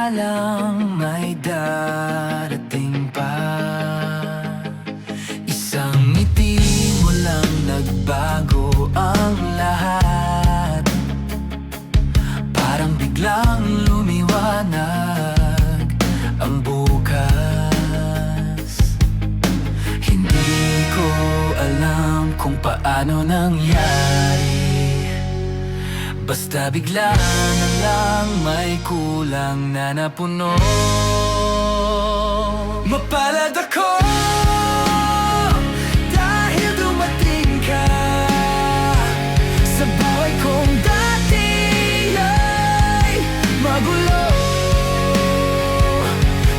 akalang may darating pa. Isang ngiti mo lang nagbago ang lahat. Parang biglang lumiwanag ang bukas. Hindi ko alam kung paano nangyari, basta bigla na lang may kulang na napuno. Mapalad ako dahil dumating ka sa buhay kong dati ay magulo.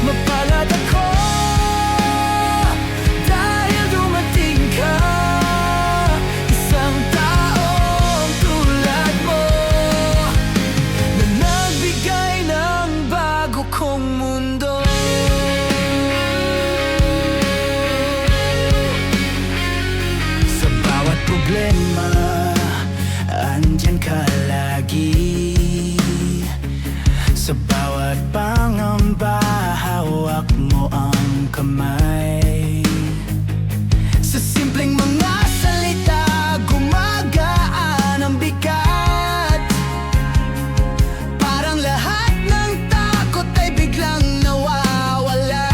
Mapalad ako dahil dumating ka, isang taong tulad mo na nagbigay ng bago kong mundo. Sa bawat problema, andyan ka lagi. Sa bawat pangamba, hawak mo ang kamay. Sa simpleng mga salita, gumagaan ang bigat. Parang lahat ng takot ay biglang nawawala.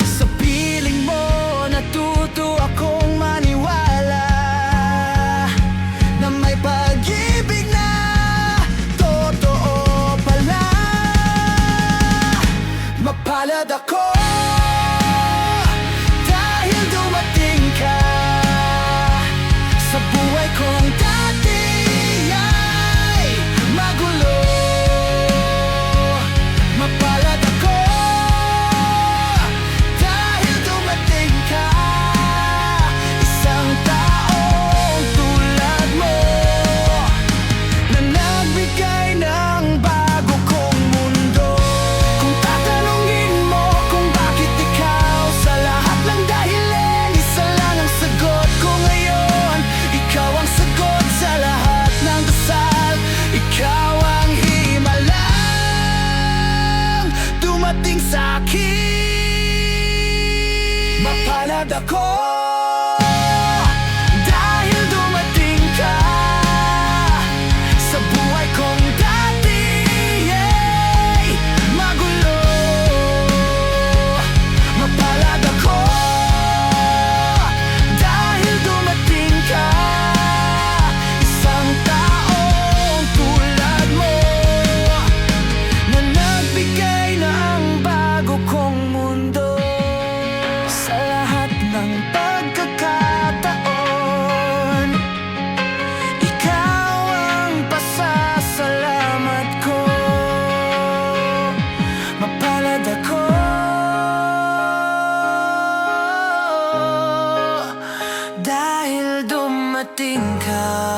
Sa piling mo, natuto akong maniwala na may pag-ibig na totoo pala. Mapalad ako dahil dumating ka sa buhay kong dati ay magulo. Mapalad ako dahil dumating ka, isang taong tulad mo na nagbigay ng bago kong mundo. Kung tatanungin mo kung bakit ikaw, sa lahat ng dahilan, isa lang ang sagot ko ngayon. Ikaw ang sagot sa lahat ng dasal. Ikaw ang himalang dumating sa akin. Mapalad ako dahil dumating ka sa buhay kong dati ay magulo. Mapalad ako dahil dumating ka, isang taong tulad mo na nagbigay ng bago kong mundo. Sa lahat ng pagkakataon, ikaw ang pasasalamat ko. Mapalad ako dahil dumating ka.